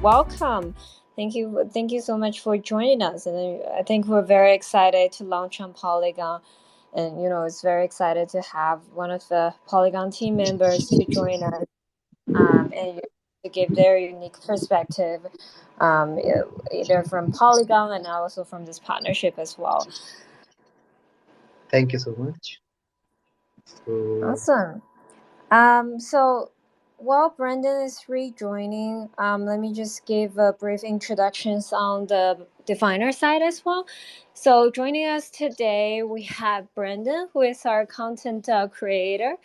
welcome. Thank you so much for joining us. And I think we're very excited to launch on Polygon. And it's very excited to have one of the Polygon team members to join us, and to give their unique perspective, either from Polygon and also from this partnership as well. Thank you so much. Awesome. So while Brendan is rejoining, let me just give a brief introductions on the DeFiner side as well. So joining us today, we have Brendan, who is our content creator.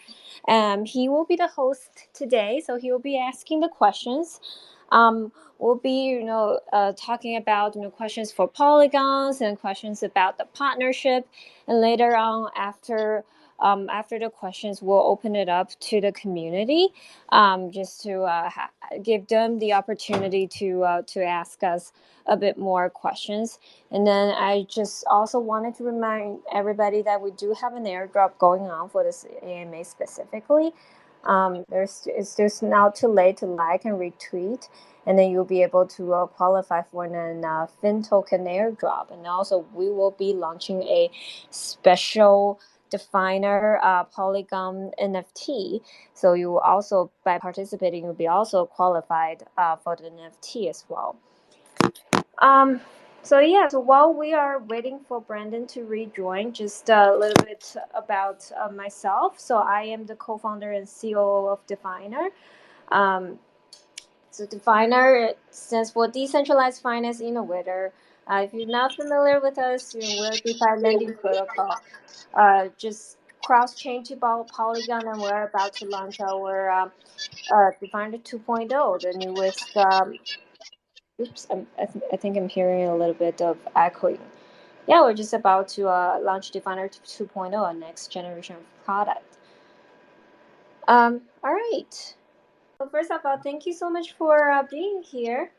He will be the host today, so he will be asking the questions. We'll be, talking about questions for polygons and questions about the partnership, and later on after the questions, we'll open it up to the community, just to give them the opportunity to ask us a bit more questions. And then I just also wanted to remind everybody that we do have an airdrop going on for this AMA specifically. It's just now too late to like and retweet, and then you'll be able to qualify for an Fin token airdrop. And also, we will be launching a special DeFiner Polygon NFT. So you will also, by participating, you'll be also qualified for the NFT as well. So while we are waiting for Brandon to rejoin, just a little bit about myself. So I am the co-founder and COO of DeFiner. So DeFiner stands for Decentralized Finance Innovator. If you're not familiar with us, we're a DeFi lending protocol. Just cross-chain to Polygon, and we're about to launch our DeFiner 2.0, the newest. Oops, I think I'm hearing a little bit of echoing. Yeah, we're just about to launch DeFiner 2.0, a next generation product. All right. So first of all, thank you so much for being here.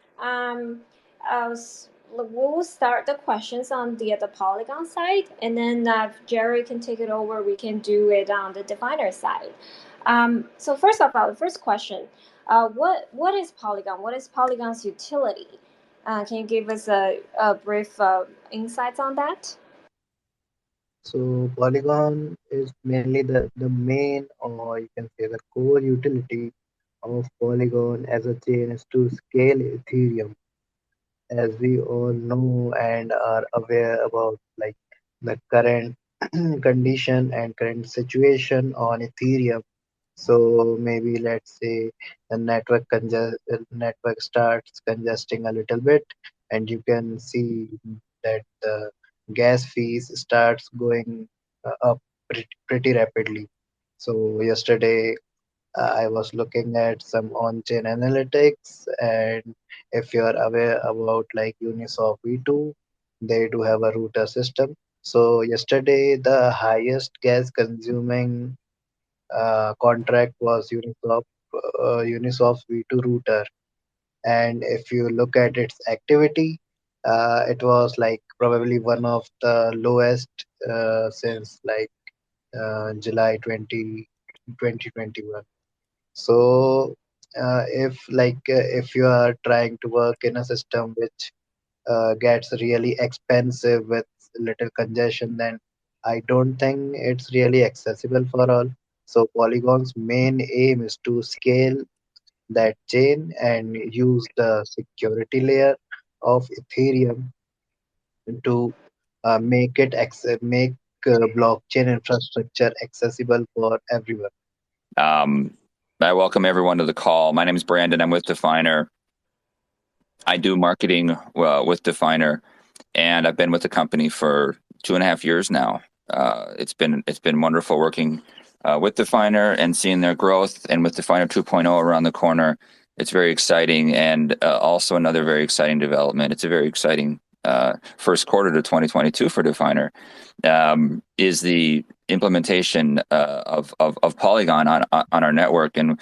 We'll start the questions on the Polygon side, and then if Jerry can take it over, we can do it on the DeFiner side. So first of all, the first question, what is Polygon? What is Polygon's utility? Can you give us a brief insights on that? So Polygon is mainly the main, or you can say the core utility of Polygon as a chain is to scale Ethereum. As we all know and are aware about like the current condition and current situation on Ethereum. So maybe let's say the network starts congesting a little bit, and you can see that the gas fees starts going up pretty rapidly. So yesterday I was looking at some on-chain analytics, and if you are aware about like Uniswap V2, they do have a router system. So yesterday the highest gas consuming contract was Uniswap's V2 router, and if you look at its activity, it was like probably one of the lowest since like July 2021. So if you are trying to work in a system which gets really expensive with little congestion, then I don't think it's really accessible for all. So Polygon's main aim is to scale that chain and use the security layer of Ethereum to make blockchain infrastructure accessible for everyone. I welcome everyone to the call. My name is Brandon. I'm with DeFiner. I do marketing with DeFiner, and I've been with the company for 2.5 years now. It's been wonderful working with DeFiner and seeing their growth, and with DeFiner 2.0 around the corner. It's very exciting, and also another very exciting development. It's a very exciting first quarter to 2022 for DeFiner. Is the implementation of Polygon on our network, and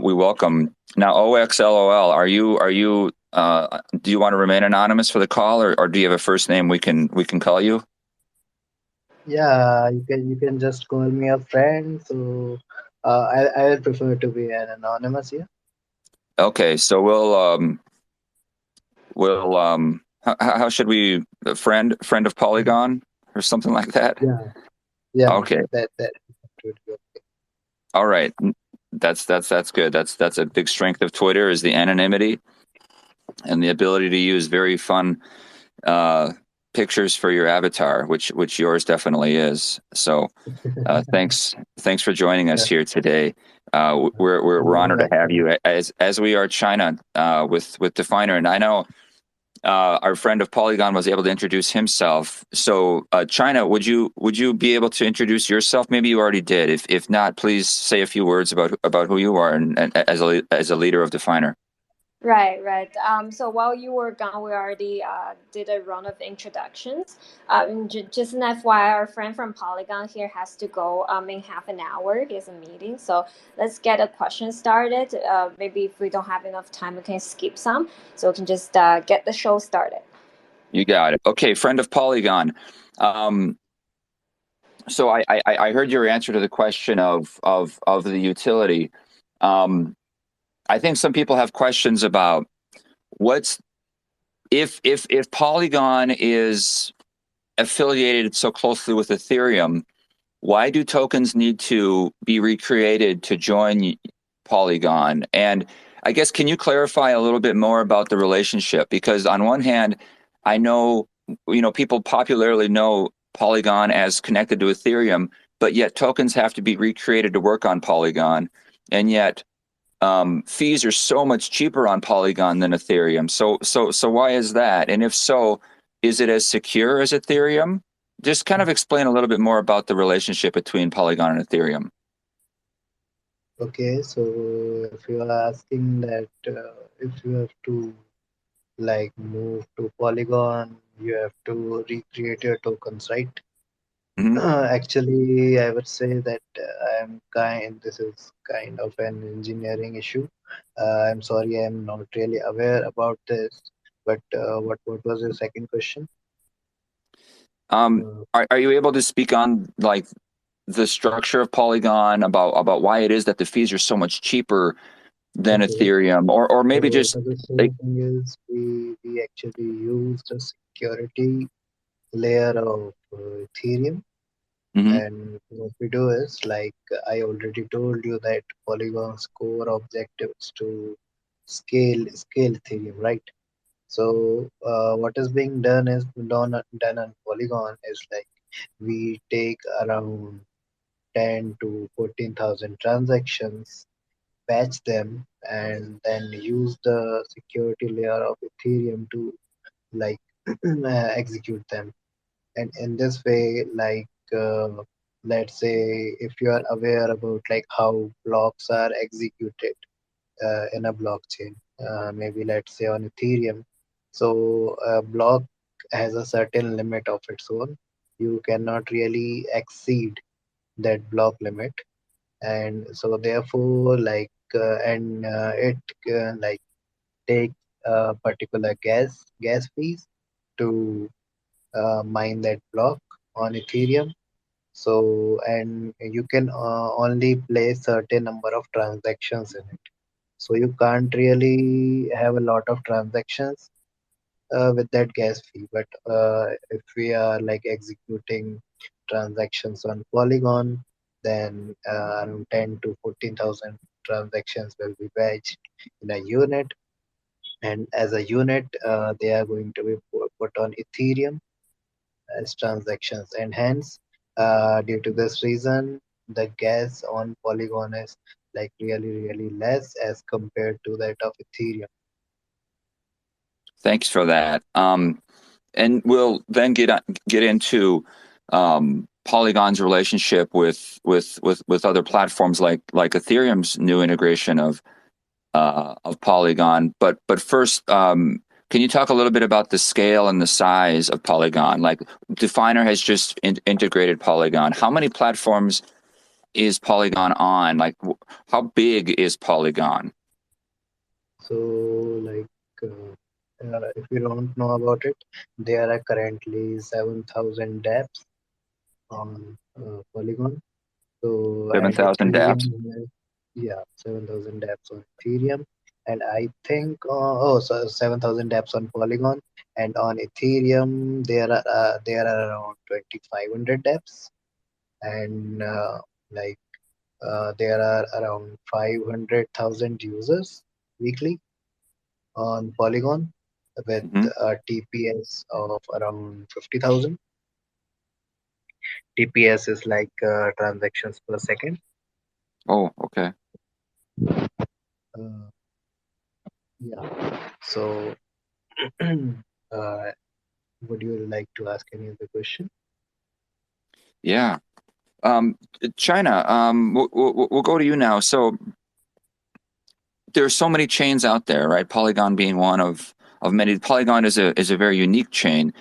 we welcome now OXLOL. Are you do you want to remain anonymous for the call, or do you have a first name we can call you? Yeah, you can just call me a friend. So I will prefer to be an anonymous here. Okay, so will how should we friend of Polygon or something like that? Yeah, Okay. that would be okay. All right. That's good. That's a big strength of Twitter is the anonymity and the ability to use very fun pictures for your avatar, which yours definitely is. So thanks for joining us Yeah, here today. We're you're honored to have welcome. you as we are Chyna with DeFiner, and I know our friend of Polygon was able to introduce himself. So Chyna, would you be able to introduce yourself? Maybe you already did. If not, please say a few words about who you are and as a leader of DeFiner. Right. So while you were gone, we already did a round of introductions. Just an FYI, our friend from Polygon here has to go in half an hour. He has a meeting. So let's get a question started. Maybe if we don't have enough time, we can skip some. So we can just get the show started. You got it. Okay, friend of Polygon. So I heard your answer to the question of the utility. I think some people have questions about what's if Polygon is affiliated so closely with Ethereum, why do tokens need to be recreated to join Polygon? And I guess can you clarify a little bit more about the relationship? Because on one hand, I know people popularly know Polygon as connected to Ethereum, but yet tokens have to be recreated to work on Polygon, and yet fees are so much cheaper on Polygon than Ethereum. So why is that? And if so, is it as secure as Ethereum? Just kind of explain a little bit more about the relationship between Polygon and Ethereum. Okay, so if you are asking that if you have to like move to Polygon, you have to recreate your tokens, right? Mm-hmm. Actually, I would say that this is kind of an engineering issue. I'm sorry, I'm not really aware about this. But what was your second question? Uh, Are you able to speak on like the structure of Polygon about why it is that the fees are so much cheaper than okay, Ethereum, or maybe so just the like same thing is we actually use the security layer of Ethereum. mm-hmm, And what we do is, like I already told you, that Polygon's core objective is to scale Ethereum, right? So what is being done is done on Polygon is like we take around 10 to 14,000 transactions, batch them, and then use the security layer of Ethereum to like execute them. And in this way, like let's say if you are aware about like how blocks are executed in a blockchain, maybe let's say on Ethereum. So a block has a certain limit of its own. You cannot really exceed that block limit, and so therefore, like it like take a particular gas fees to mine that block on Ethereum. So, and you can only place certain number of transactions in it. So you can't really have a lot of transactions with that gas fee. But if we are like executing transactions on Polygon, then around 10 to 14,000 transactions will be batched in a unit. And as a unit, they are going to be put on Ethereum as transactions, and hence due to this reason the gas on Polygon is like really less as compared to that of Ethereum. thanks for that. And we'll then get into Polygon's relationship with other platforms like Ethereum's new integration of Polygon. But first, can you talk a little bit about the scale and the size of Polygon? Like DeFiner has just integrated Polygon. How many platforms is Polygon on? Like how big is Polygon? So like if you don't know about it, there are currently 7,000 dApps on Polygon. So and 7,000 Ethereum dApps. has, yeah, 7,000 dApps on Ethereum. and I think so 7,000 dApps on Polygon, and on Ethereum there are around 2,500 dApps, and there are around 500,000 users weekly on Polygon with Hmm. a TPS of around 50,000. TPS is like transactions per second. Oh, okay. Uh, yeah. So, uh, would you like to ask any other question? Yeah. China, we'll go to you now. So there's so many chains out there, right? Polygon being one of many. Polygon is a very unique chain.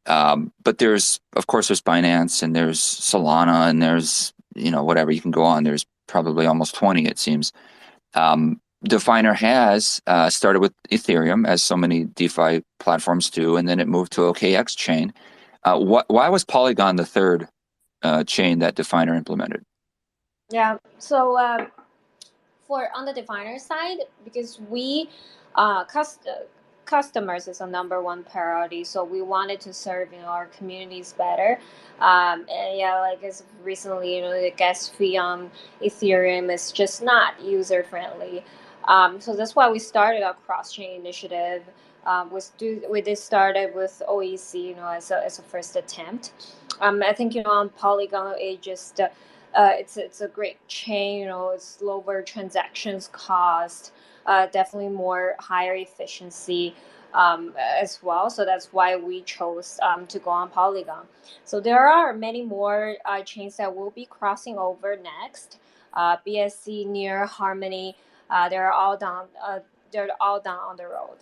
But there's, of course, there's Binance and there's Solana and there's, whatever you can go on. There's probably almost 20, it seems. Definer has started with Ethereum, as so many DeFi platforms do, and then it moved to OKX chain. Why was Polygon the third chain that Definer implemented? Yeah. So for on the definer side, because we customers is a number one priority, so we wanted to serve our communities better. And yeah, like as recently, the gas fee on Ethereum is just not user friendly. So that's why we started our cross chain initiative. We did started with OEC, as a first attempt. I think on Polygon it just it's a great chain. It's lower transactions cost, definitely more higher efficiency as well. So that's why we chose to go on Polygon. So there are many more chains that will be crossing over next. BSC, Near, Harmony, they're all down. They're all down on the road.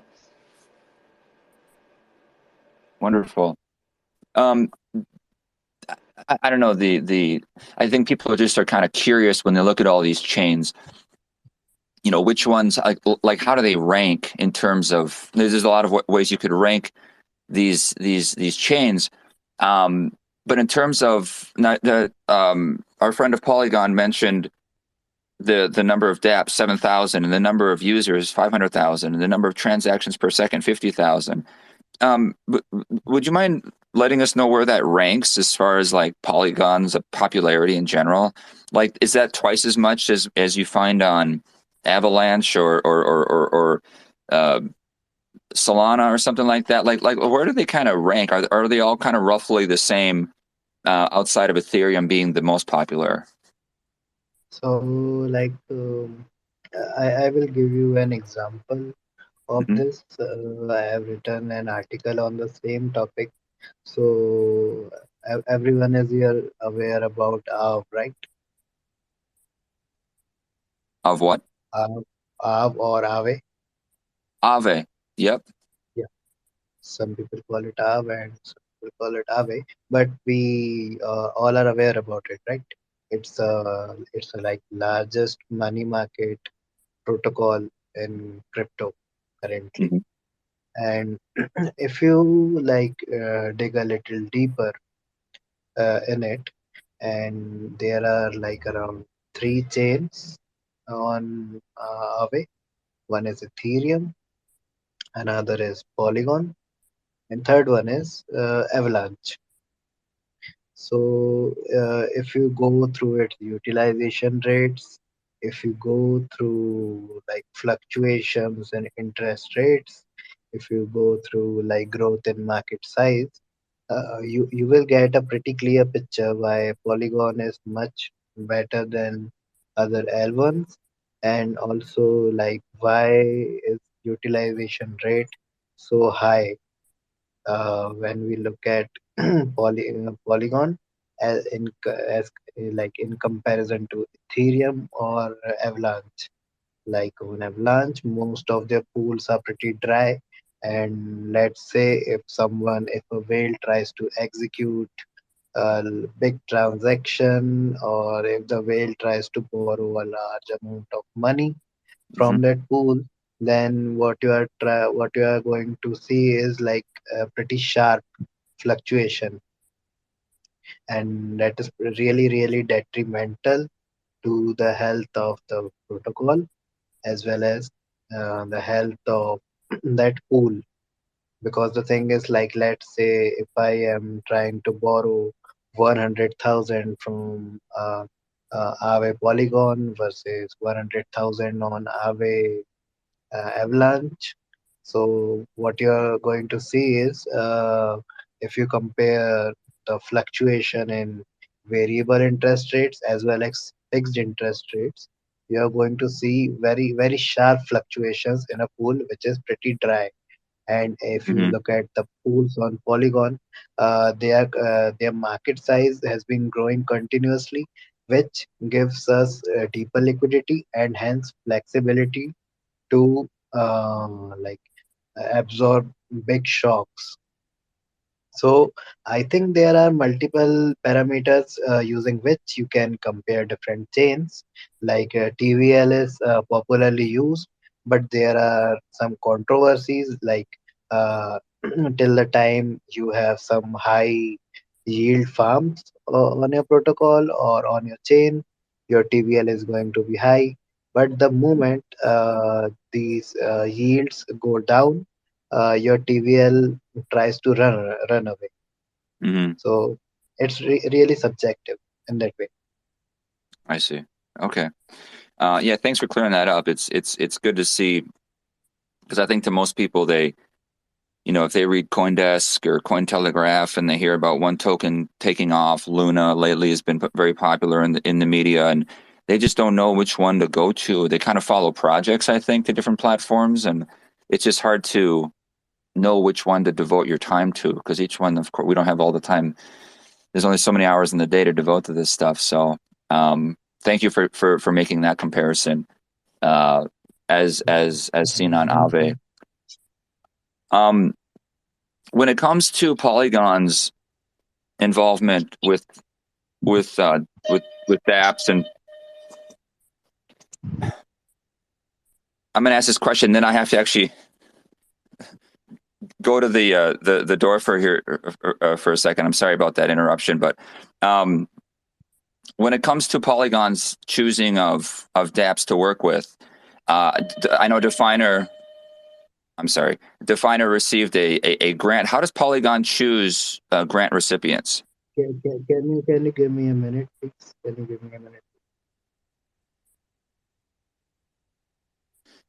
Wonderful. I don't know I think people just are kind of curious when they look at all these chains. Which ones like how do they rank in terms of? There's a lot of ways you could rank these chains, but in terms of our friend of Polygon mentioned the number of dApps 7,000 and the number of users 500,000 and the number of transactions per second 50,000. Would you mind letting us know where that ranks as far as like Polygon's popularity in general? Like, is that twice as much as you find on Avalanche or Solana or something like that? Like where do they kind of rank? Are they all kind of roughly the same outside of Ethereum being the most popular? So, I will give you an example of Hmm. this. I have written an article on the same topic. So, everyone is here aware about Aave, right? Of what? Aave, Aave or Aave. Aave. Yep. Yeah. Some people call it Aave and some people call it Aave, but we all are aware about it, right? It's a like largest money market protocol in crypto currently. Hmm. And if you dig a little deeper in it, and there are like around three chains on Aave. One is Ethereum, another is Polygon, and third one is Avalanche. So if you go through its utilization rates, if you go through like fluctuations in interest rates, if you go through like growth in market size, you will get a pretty clear picture why Polygon is much better than other L1s, and also like why is utilization rate so high when we look at Polygon as in comparison to Ethereum or Avalanche. Like on Avalanche, most of their pools are pretty dry. And let's say if a whale tries to execute a big transaction, or if the whale tries to borrow a large amount of money Hmm. from that pool, then what you are going to see is like a pretty sharp fluctuation, and that is really detrimental to the health of the protocol as well as the health of that pool. Because the thing is, like, let's say if I am trying to borrow 100,000 from Aave Polygon versus 100,000 on Aave Avalanche. So what you're going to see is, if you compare the fluctuation in variable interest rates as well as fixed interest rates, you're going to see very sharp fluctuations in a pool which is pretty dry. And if you Mm-hmm. look at the pools on Polygon, their market size has been growing continuously, which gives us deeper liquidity and hence flexibility to like absorb big shocks. So I think there are multiple parameters using which you can compare different chains. Like TVL is popularly used, but there are some controversies. Like uh, till the time you have some high yield farms on your protocol or on your chain, your TVL is going to be high. But the moment these yields go down, your TVL tries to run away. Mm-hmm. So it's really subjective in that way. I see. Okay. Yeah, thanks for clearing that up. It's good to see, because I think to most people, they, if they read CoinDesk or Cointelegraph and they hear about one token taking off, Luna lately has been very popular in the media, and they just don't know which one to go to. They kind of follow projects, I think, to different platforms, and it's just hard to know which one to devote your time to, because each one, of course, we don't have all the time. There's only so many hours in the day to devote to this stuff. So, thank you for making that comparison, as seen on Aave. Um, when it comes to Polygon's involvement with dApps, and I'm going to ask this question, then I have to actually go to the door for here for a second. I'm sorry about that interruption, but um, when it comes to Polygon's choosing of dApps to work with, I know DeFiner. I'm sorry, DeFiner received a grant. How does Polygon choose grant recipients? Can you give me a minute, please? Can you give me a minute?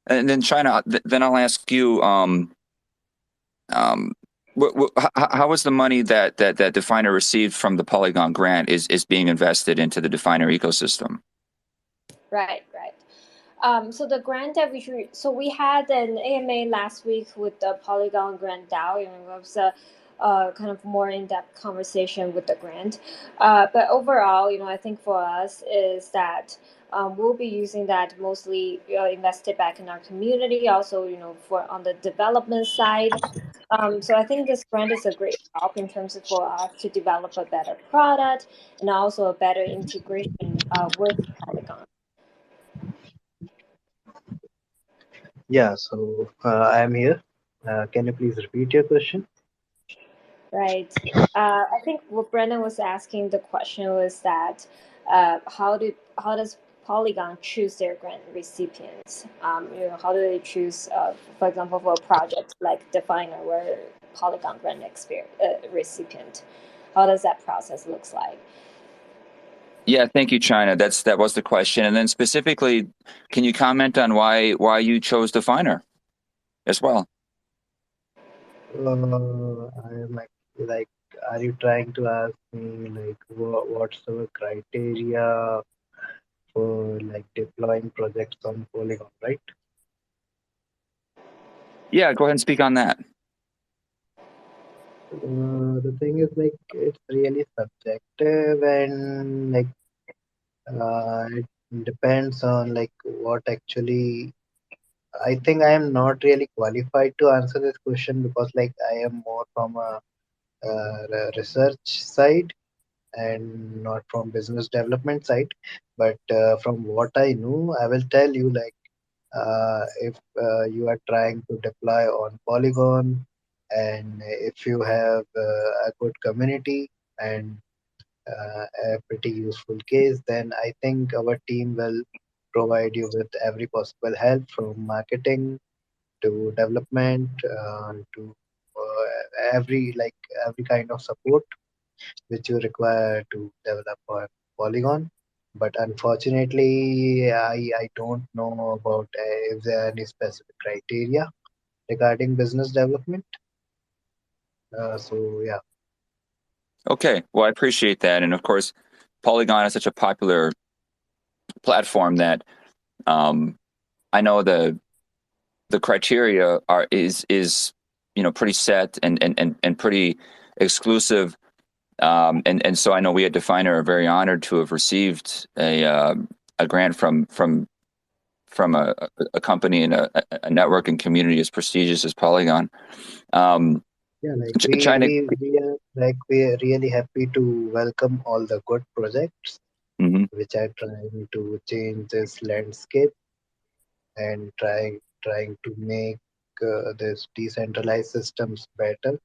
And then China, then I'll ask you. Um, how was the money that Definer received from the Polygon grant is being invested into the Definer ecosystem? Right, right. So the grant that we had an AMA last week with the Polygon Grant DAO. It was a kind of more in-depth conversation with the grant. But overall, I think for us is that we'll be using that mostly invested back in our community. Also, for on the development side. So I think this grant is a great help in terms of for us to develop a better product and also a better integration with Polygon. Yeah, so I am here. Can you please repeat your question? Right. I think what Brendan was asking the question was that how does Polygon choose their grant recipients? How do they choose, for example, for a project like Definer, where Polygon grant recipient? How does that process looks like? Yeah, thank you, China. That was the question. And then specifically, can you comment on why you chose Definer as well? I am like, are you trying to ask me like what's the criteria for like deploying projects on Polygon, right? Yeah, go ahead and speak on that. The thing is like it's really subjective and like it depends on like what actually. I think I am not really qualified to answer this question because like I am more from a research side and not from business development side. But from what I know, I will tell you like if you are trying to deploy on Polygon and if you have a good community and a pretty useful case, then I think our team will provide you with every possible help from marketing to development to every kind of support which you require to develop a Polygon. But unfortunately, I don't know about if there are any specific criteria regarding business development. So yeah. Okay, well, I appreciate that, and of course, Polygon is such a popular platform that I know the criteria is pretty set and pretty exclusive. And so I know we at DeFiner are very honored to have received a grant from a company and a network and community as prestigious as Polygon. Yeah, like China. we are really happy to welcome all the good projects Mhm. which are trying to change this landscape and trying to make this decentralized systems better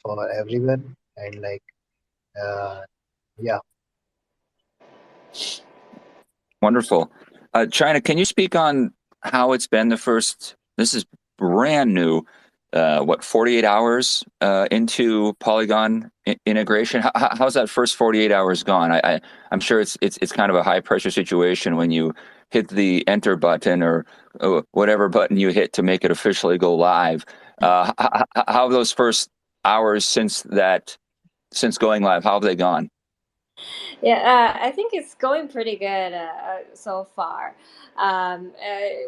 for everyone and uh, yeah. Wonderful. China, can you speak on how it's been the first? This is brand new. 48 hours into Polygon integration? How's that first 48 hours gone? I'm sure it's kind of a high pressure situation when you hit the enter button or whatever button you hit to make it officially go live. How have those first hours since going live? How have they gone? Yeah, I think it's going pretty good so far.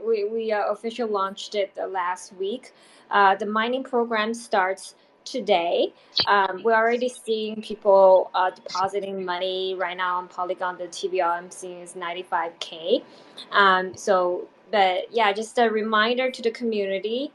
We officially launched it last week. The mining program starts today. We're already seeing people depositing money right now on Polygon. The TVL I'm seeing is 95K. But yeah, just a reminder to the community.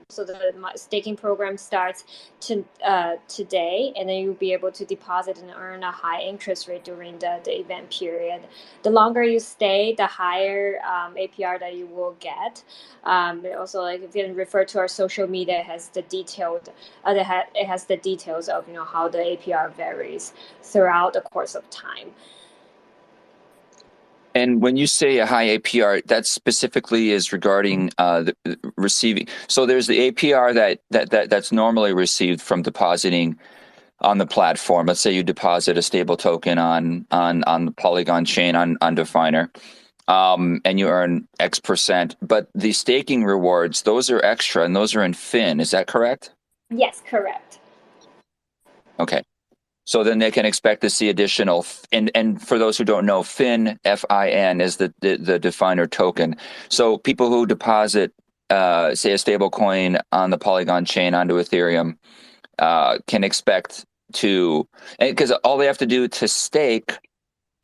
So the staking program starts today, and then you'll be able to deposit and earn a high interest rate during the event period. The longer you stay, the higher APR that you will get. Also, like if you can refer to our social media, it has the detailed, it has the details of how the APR varies throughout the course of time. And when you say a high APR, that specifically is regarding the receiving. So there's the APR that's normally received from depositing on the platform. Let's say you deposit a stable token on the Polygon chain on DeFiner, and you earn X%. But the staking rewards, those are extra, and those are in Fin. Is that correct? Yes, correct. Okay. So then they can expect to see additional, and for those who don't know, Fin, Fin, is the DeFiner token. So people who deposit, say, a stable coin on the Polygon chain onto Ethereum can expect to, because all they have to do to stake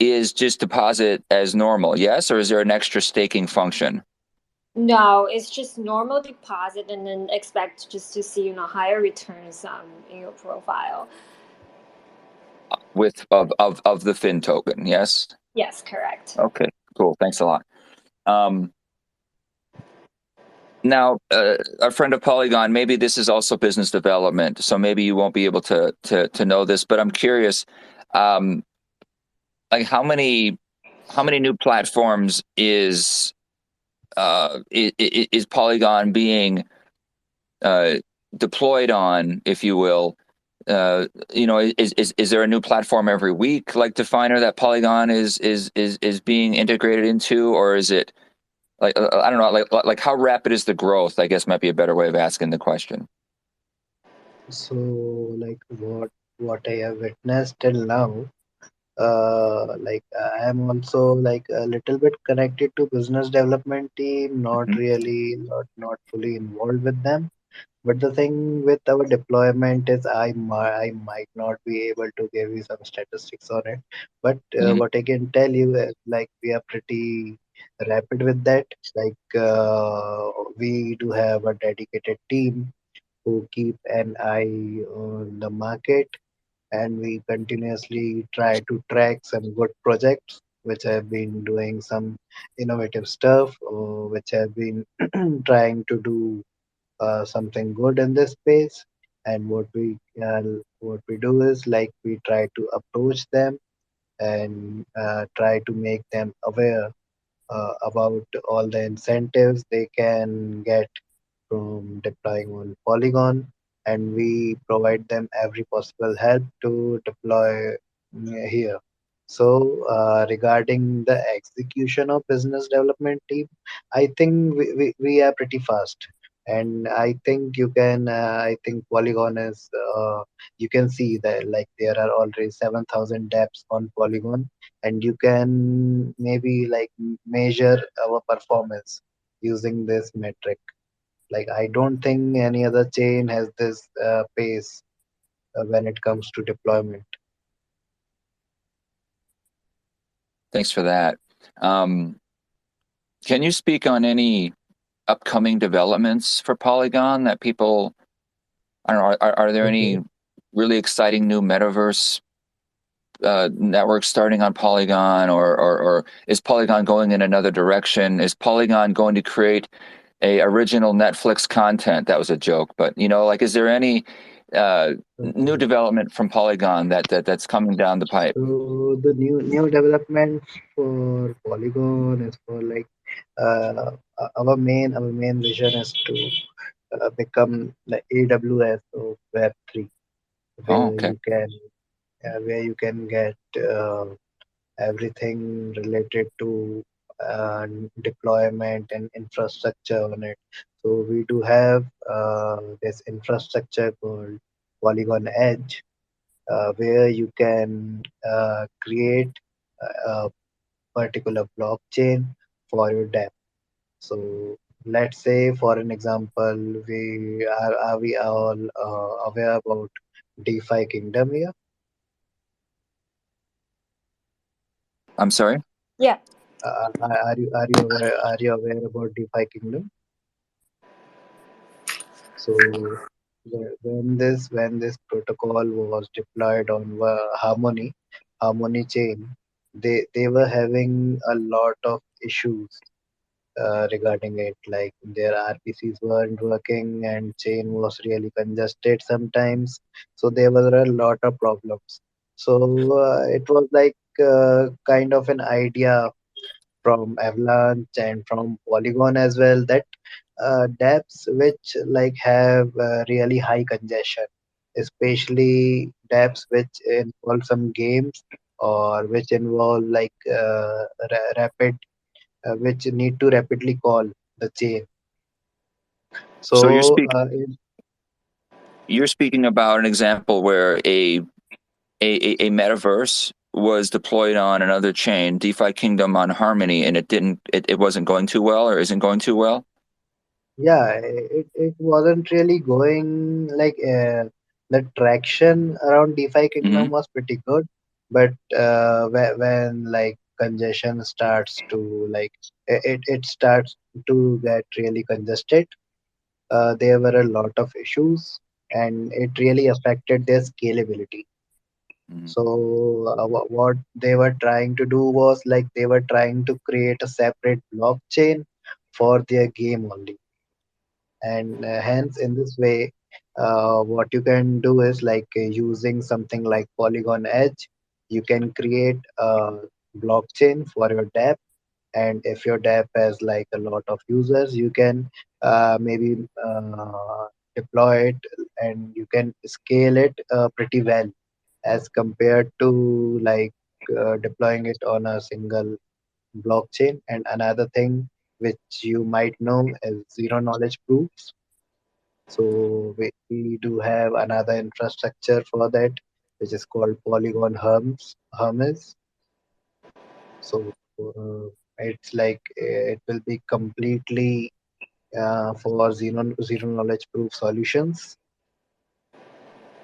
is just deposit as normal, yes? Or is there an extra staking function? No, it's just normal deposit, and then expect just to see higher returns in your profile. With of the Fin token, yes? Yes, correct. Okay, cool. Thanks a lot. Now, a friend of Polygon, maybe this is also business development, so maybe you won't be able to know this, but I'm curious, like how many new platforms is Polygon being deployed on, if you will? Is there a new platform every week, like DeFiner, that Polygon is being integrated into, or is it like I don't know, like how rapid is the growth? I guess might be a better way of asking the question. So like what I have witnessed till now, I am also like a little bit connected to business development team, not Mhm. really, not fully involved with them. But the thing with our deployment is I might not be able to give you some statistics on it. But Mhm. what I can tell you is like we are pretty rapid with that. We do have a dedicated team who keep an eye on the market, and we continuously try to track some good projects which have been doing some innovative stuff or which have been trying to do something good in this space. And what we do is like we try to approach them and try to make them aware about all the incentives they can get from deploying on Polygon, and we provide them every possible help to deploy here. So, regarding the execution of business development team, I think we are pretty fast. And I think you can, I think Polygon is, you can see that like there are already 7,000 dApps on Polygon, and you can maybe like measure our performance using this metric. Like, I don't think any other chain has this pace when it comes to deployment. Thanks for that. Can you speak on any upcoming developments for Polygon that people, I don't know, are there Okay. any really exciting new metaverse networks starting on Polygon, or is Polygon going in another direction? Is Polygon going to create a original Netflix content? That was a joke, but like, is there any new Okay. development from Polygon that's coming down the pipe? So the new developments for Polygon is for like uh, our main vision is to become the AWS of Web3, Oh, where okay. you can get everything related to uh, deployment and infrastructure on it. So we do have this infrastructure called Polygon Edge, where you can create a particular blockchain for your dApp. So let's say, for an example, are we all aware about DeFi Kingdom here? I'm sorry. Yeah. Are you aware about DeFi Kingdom? So when this protocol was deployed on Harmony chain, they were having a lot of issues regarding it. Like their RPCs weren't working and chain was really congested sometimes. So there were a lot of problems. So it was like kind of an idea from Avalanche and from Polygon as well, that dApps which like have really high congestion, especially dApps which involve some games or which involve like rapid, which need to rapidly call the chain. So you're So speaking you're speaking about an example where a metaverse was deployed on another chain, DeFi Kingdom on Harmony, and it wasn't going too well, or isn't going too well. yeah, it wasn't really going like the traction around DeFi Mm-hmm. Kingdom was pretty good, but when like congestion starts to like it starts to get really congested, there were a lot of issues and it really affected their scalability. Mm-hmm. So what they were trying to do was like they were trying to create a separate blockchain for their game only, and hence in this way what you can do is like using something like Polygon Edge, you can create a blockchain for your dApp, and if your dApp has like a lot of users, you can maybe deploy it and you can scale it pretty well as compared to like deploying it on a single blockchain. And another thing which you might know is zero knowledge proofs. So we do have another infrastructure for that, which is called Polygon Hermes. So it's like it will be completely for zero knowledge proof solutions.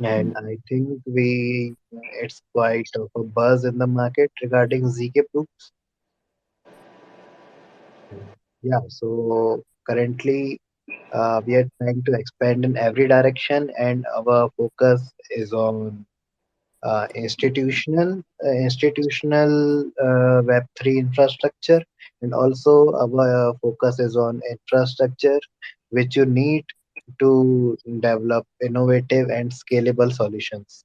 And I think it's quite of a buzz in the market regarding ZK proofs. Yeah, so currently we are trying to expand in every direction, and our focus is on institutional Web3 infrastructure, and also our focus is on infrastructure which you need to develop innovative and scalable solutions.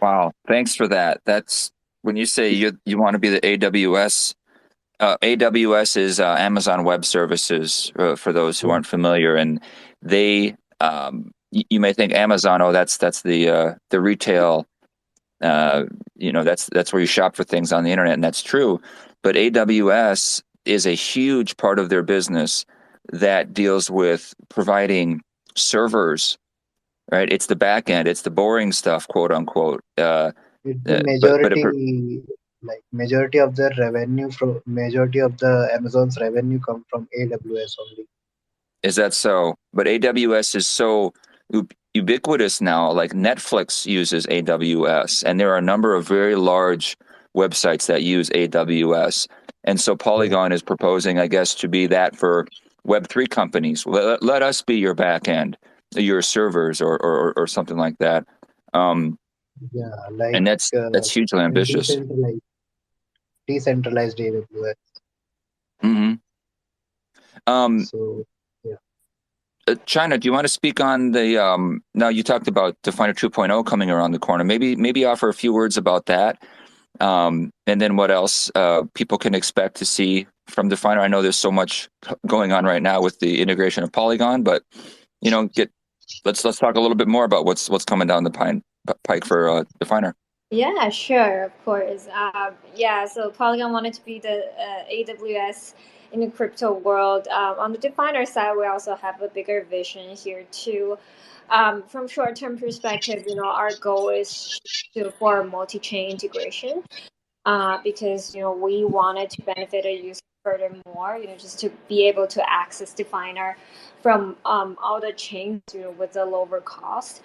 Wow, thanks for that. That's when you say you want to be the AWS AWS is Amazon Web Services, for those who aren't familiar, and they you may think Amazon, oh, that's the retail, that's where you shop for things on the internet, and that's true. But AWS is a huge part of their business that deals with providing servers, right? It's the back end, it's the boring stuff, quote unquote. It's the majority of the revenue from majority of the Amazon's revenue come from AWS only. Is that so? But AWS is so ubiquitous now. Like Netflix uses AWS, and there are a number of very large websites that use AWS. And so Polygon is proposing, I guess, to be that for Web3 companies. Let us be your back end, your servers, or something like that. And that's hugely ambitious. Decentralized AWS. Mm-hmm. So yeah. Chyna, do you want to speak on the now you talked about DeFiner 2.0 coming around the corner. Maybe offer a few words about that. And then what else people can expect to see from DeFiner. I know there's so much going on right now with the integration of Polygon, but let's talk a little bit more about what's coming down the pike for DeFiner. Yeah, sure, of course. So Polygon wanted to be the AWS in the crypto world. On the Definer side, we also have a bigger vision here too. From short-term perspective, our goal is for multi-chain integration. Because we wanted to benefit a user furthermore, just to be able to access Definer from all the chains, with a lower cost.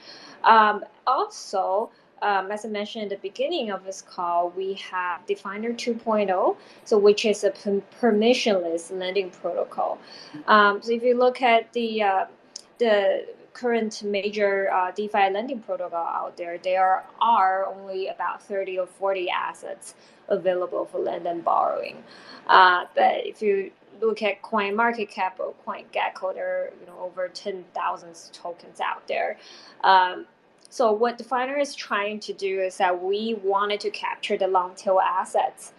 Also, as I mentioned at the beginning of this call, we have Definer 2.0, so which is a permissionless lending protocol. So if you look at the current major DeFi lending protocol out there, there are only about 30 or 40 assets available for lend and borrowing. But if you look at CoinMarketCap or CoinGecko, there are over 10,000 tokens out there. So what Definer is trying to do is that we wanted to capture the long tail assets.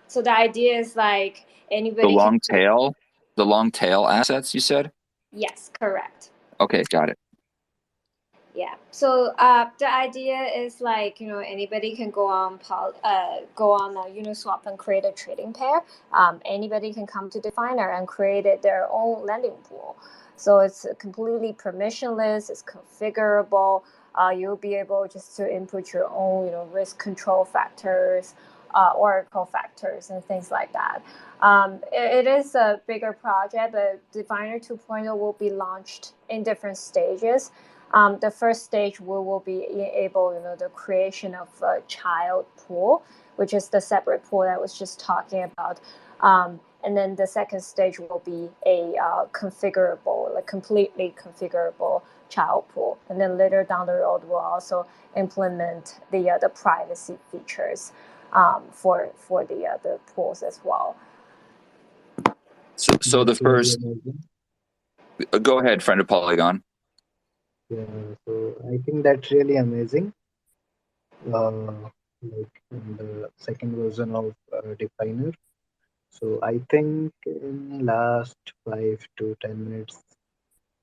So the idea is like anybody. The long tail assets, you said? Yes, correct. Okay, got it. Yeah. So the idea is like anybody can go on Uniswap and create a trading pair. Anybody can come to Definer and create their own lending pool. So it's completely permissionless. It's configurable. You'll be able just to input your own risk control factors, oracle factors, and things like that. It is a bigger project, but Definer 2.0 will be launched in different stages. The first stage we will be able, the creation of a child pool, which is the separate pool that I was just talking about. And then the second stage will be a configurable, like completely configurable child pool. And then later down the road, we'll also implement the privacy features for the pools as well. So the first, go ahead, friend of Polygon. Yeah, so I think that's really amazing. Like in the second version of Definer. So I think in last 5 to 10 minutes,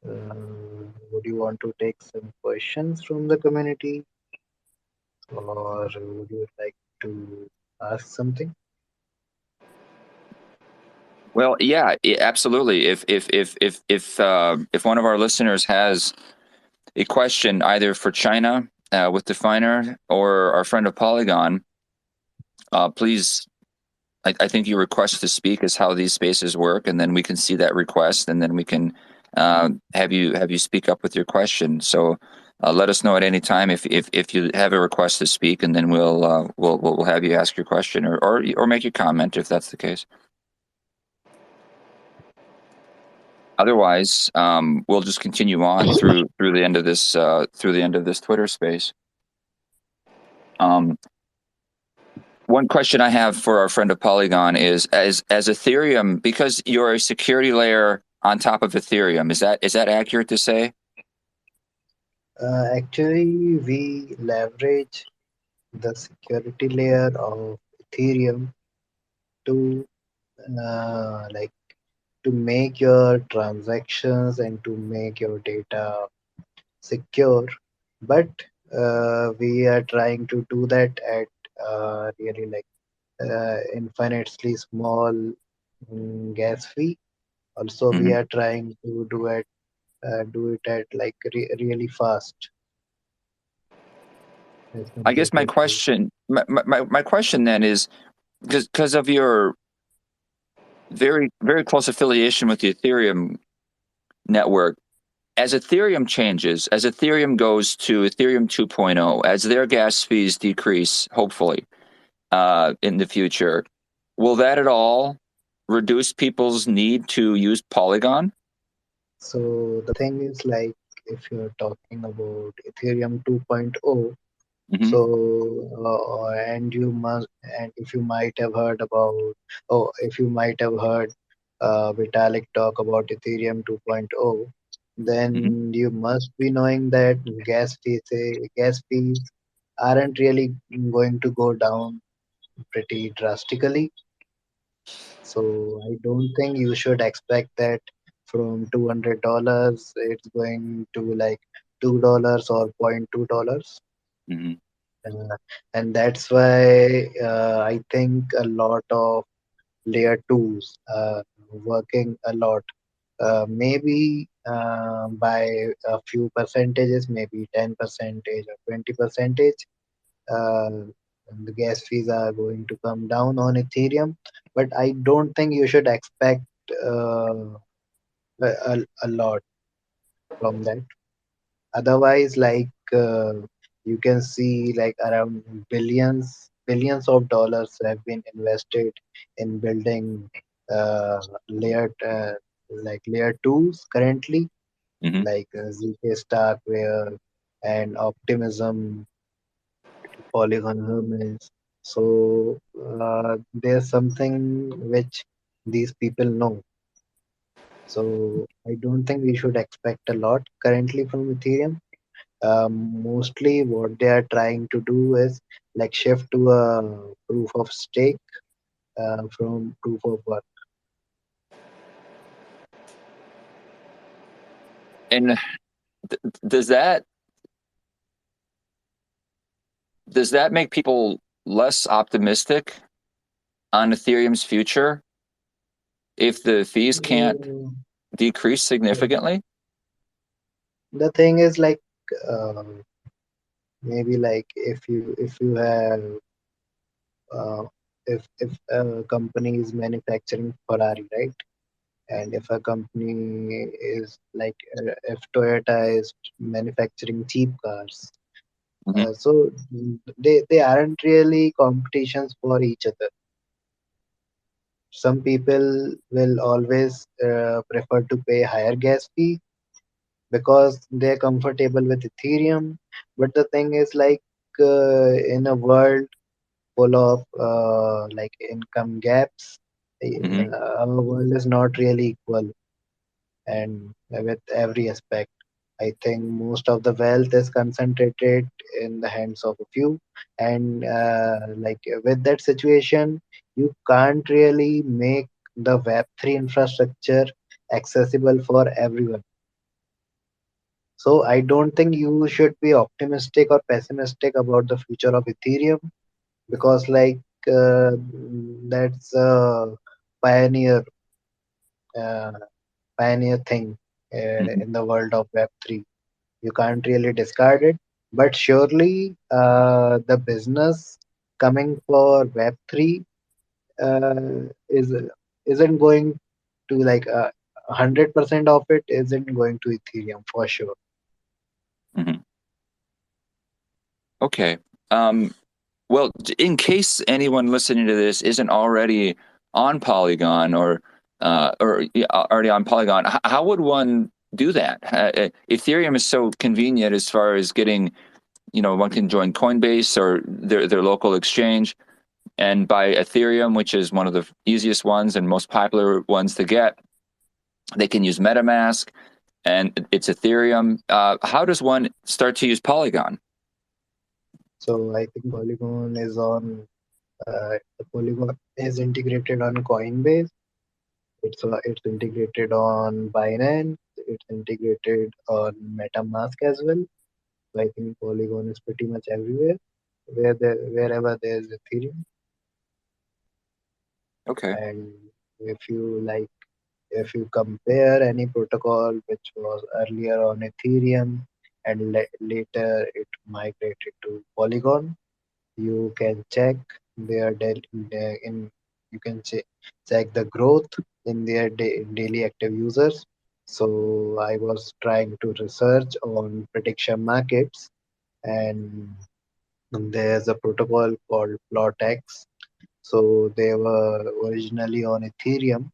would you want to take some questions from the community, or would you like to ask something? Well, yeah, absolutely. If one of our listeners has a question either for Chyna with Definer or our friend of Polygon, please. I think your request to speak is how these spaces work, and then we can see that request, and then we can have you speak up with your question. So let us know at any time if you have a request to speak, and then we'll have you ask your question or make your comment if that's the case. Otherwise, we'll just continue on through the end of this Twitter space. One question I have for our friend of Polygon is, as Ethereum, because you're a security layer on top of Ethereum, is that accurate to say? Actually, we leverage the security layer of Ethereum to like to make your transactions and to make your data secure, but we are trying to do that at really like infinitely small gas fee. Also, we Hmm. are trying to do it at like really fast as I guess compared my to Ethereum. question, my question then is because of your very very close affiliation with the Ethereum network. As Ethereum changes, as Ethereum goes to Ethereum 2.0, as their gas fees decrease, hopefully in the future, will that at all reduce people's need to use Polygon? So the thing is like if you're talking about Ethereum 2.0, Hmm. so and you must and if you might have heard about oh if you might have heard Vitalik talk about Ethereum 2.0, Hmm. then you must be knowing that gas fees aren't really going to go down pretty drastically. So I don't think you should expect that from $200 it's going to like $2 or $0.2. Hmm. Uh, and that's why I think a lot of layer twos working a lot. Maybe by a few percentages, maybe 10 percentage or 20 percentage, uh, the gas fees are going to come down on Ethereum. But I don't think you should expect uh, a lot from that. Otherwise, like you can see like around billions of dollars have been invested in building layer like layer twos currently, Hmm. like ZK Starkware and Optimism, Polygon Hermes. So there's something which these people know. So I don't think we should expect a lot currently from Ethereum. Mostly what they are trying to do is like shift to a proof of stake from proof of work. And does that make people less optimistic on Ethereum's future if the fees can't So decrease significantly? the thing is like uh, maybe like if you have uh, if a company is manufacturing Ferrari, right? And if a company is like if Toyota is manufacturing cheap cars, Hmm. so they aren't really competitions for each other. Some people will always prefer to pay higher gas fee because they're comfortable with Ethereum. But the thing is like in a world full of like income gaps, Hmm. our world is not really equal and with every aspect. I think most of the wealth is concentrated in the hands of a few, and like with that situation, you can't really make the Web3 infrastructure accessible for everyone. So I don't think you should be optimistic or pessimistic about the future of Ethereum because like that's a pioneer uh, pioneer thing Hmm. in the world of Web3. You can't really discard it, but surely the business coming for Web3 is isn't going to like 100% of it isn't going to Ethereum for sure. Hmm. Okay. Um, well, in case anyone listening to this isn't already on Polygon or yeah, already on Polygon, how would one do that? Ethereum is so convenient as far as getting, one can join Coinbase or their local exchange and buy Ethereum, which is one of the easiest ones and most popular ones to get. They can use MetaMask, and it's Ethereum. How does one start to use Polygon? So I think Polygon is on. The Polygon is integrated on Coinbase. It's integrated on Binance. It's integrated on MetaMask as well. So I think Polygon is pretty much everywhere wherever there's Ethereum. Okay. And if you like, if you compare any protocol which was earlier on Ethereum and later it migrated to Polygon, you can check in you can check the growth in their daily active users. So I was trying to research on prediction markets, and there's a protocol called Plotx. So they were originally on Ethereum,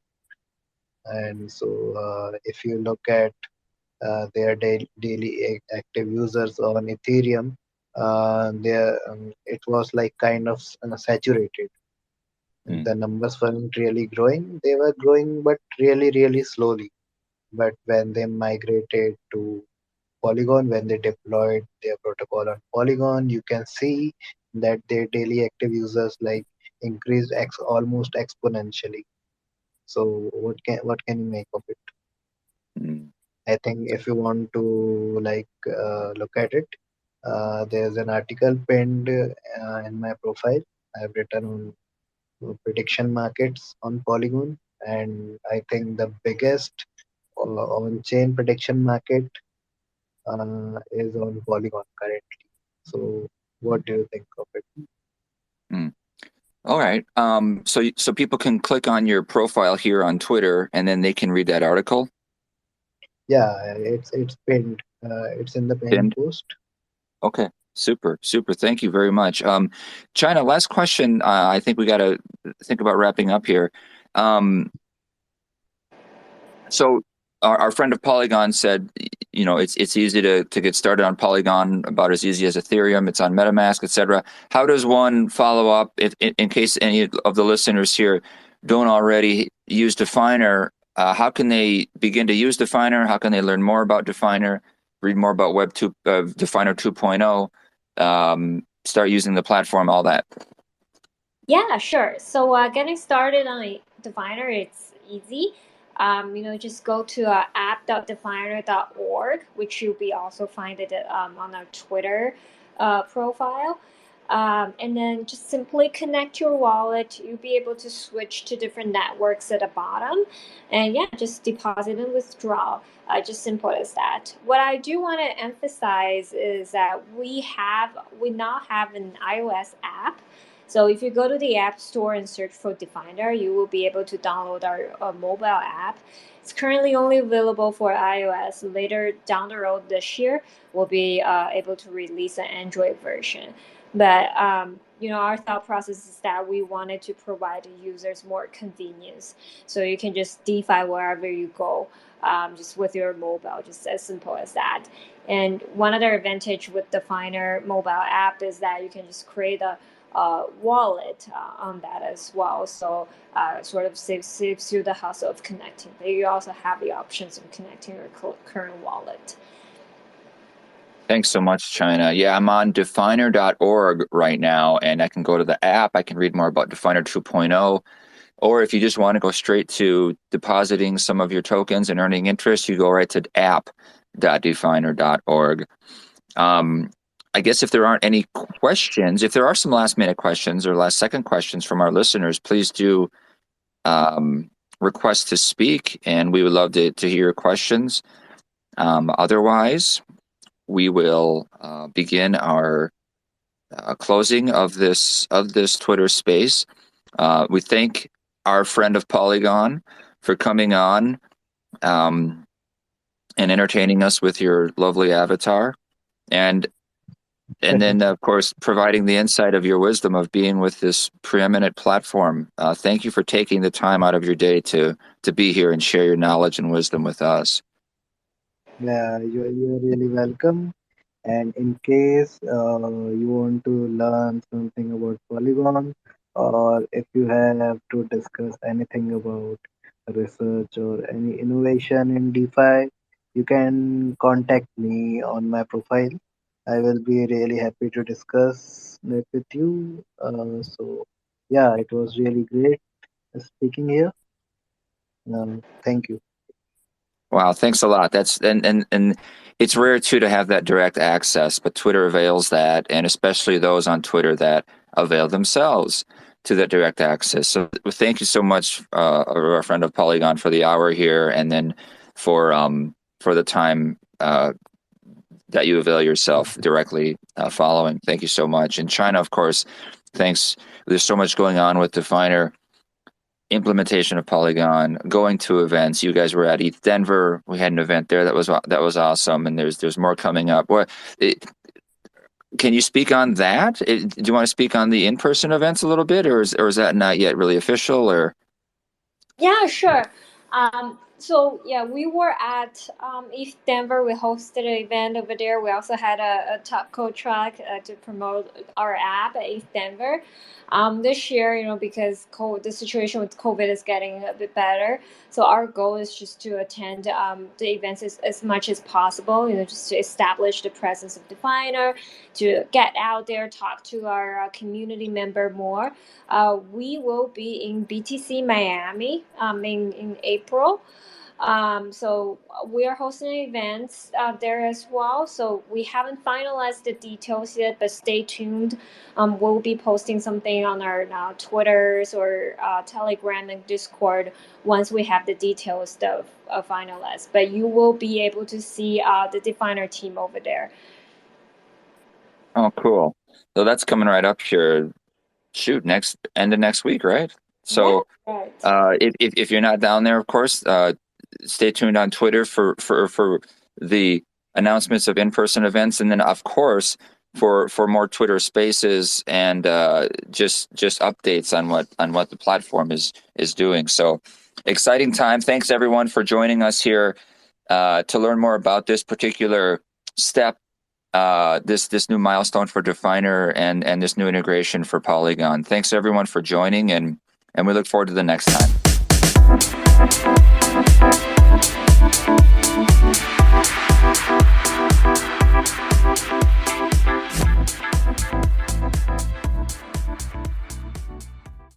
and so if you look at their daily active users on Ethereum, it was like kind of saturated. Mm, The numbers weren't really growing. They were growing, but really, really slowly. But when they migrated to Polygon, when they deployed their protocol on Polygon, you can see that their daily active users like increased almost exponentially. So what can you make of it? mm, I think if you want to like look at it, there's an article pinned in my profile. I've written on prediction markets on Polygon, and I think the biggest on-chain prediction market is on Polygon currently. So, what do you think of it? mm. All right. So people can click on your profile here on Twitter, and then they can read that article. Yeah, it's pinned. It's in the pinned Pinned. post. Okay. Super. Super. Thank you very much. Chyna, last question. I think we got to think about wrapping up here. Um, So our friend of Polygon said, it's easy to get started on Polygon, about as easy as Ethereum. It's on MetaMask, etc. How does one follow up if, in case any of the listeners here don't already use Definer? How can they begin to use Definer? How can they learn more about Definer? Read more about Definer 2.0? Start using the platform, all that. Yeah, sure. So getting started on Definer, it's easy. Just go to app.definer.org, which you'll be also find it on our Twitter profile. And then just simply connect your wallet. You'll be able to switch to different networks at the bottom. And yeah, just deposit and withdraw. Just simple as that. What I do want to emphasize is that we now have an iOS app. So if you go to the App Store and search for Definer, you will be able to download our mobile app. It's currently only available for iOS. Later down the road this year, we'll be able to release an Android version. But our thought process is that we wanted to provide users more convenience, so you can just DeFi wherever you go, just with your mobile, just as simple as that. And one other advantage with the Definer mobile app is that you can just create a wallet on that as well. So sort of saves you the hassle of connecting. But you also have the options of connecting your current wallet. Thanks so much, Chyna. Yeah, I'm on definer.org right now, and I can go to the app. I can read more about Definer 2.0. Or if you just want to go straight to depositing some of your tokens and earning interest, you go right to app.definer.org. I guess if there aren't any questions, if there are some last minute questions or last second questions from our listeners, please do request to speak, and we would love to hear your questions. Otherwise, we will begin our closing of this Twitter space. We thank our friend of Polygon for coming on and entertaining us with your lovely avatar, and then of course providing the insight of your wisdom of being with this preeminent platform. Thank you for taking the time out of your day to be here and share your knowledge and wisdom with us. Yeah, you're really welcome. And in case you want to learn something about Polygon, or if you have to discuss anything about research or any innovation in DeFi, you can contact me on my profile. I will be really happy to discuss it with you. So Yeah, it was really great speaking here. Thank you. Wow, thanks a lot. That's and it's rare too to have that direct access, but Twitter avails that, and especially those on Twitter that avail themselves to that direct access. So thank you so much, our friend of Polygon, for the hour here, and then for the time that you avail yourself directly following. Thank you so much. In China, of course, thanks. There's so much going on with Definer implementation of Polygon, going to events. You guys were at ETH Denver. We had an event there that was awesome, and there's more coming up. Can you speak on that? Do you want to speak on the in-person events a little bit, or is that not yet really official? Or Yeah, sure. So yeah, we were at ETH Denver. We hosted an event over there. We also had a top code track to promote our app at ETH Denver. This year, because the situation with COVID is getting a bit better, so our goal is just to attend the events as much as possible. Just to establish the presence of Definer, to get out there, talk to our community member more. We will be in BTC Miami in April. So we are hosting events there as well. So we haven't finalized the details yet, but stay tuned. We'll be posting something on our Twitters or Telegram and Discord once we have the details finalized. But you will be able to see the Definer team over there. oh, cool. So that's coming right up here. Shoot, end of next week, right? So, yeah, right. If you're not down there, of course, stay tuned on Twitter for the announcements of in-person events, and then of course for more Twitter Spaces and just updates on what the platform is doing. So exciting time! Thanks everyone for joining us here to learn more about this particular step. This new milestone for Definer and this new integration for Polygon. Thanks everyone for joining, and we look forward to the next time.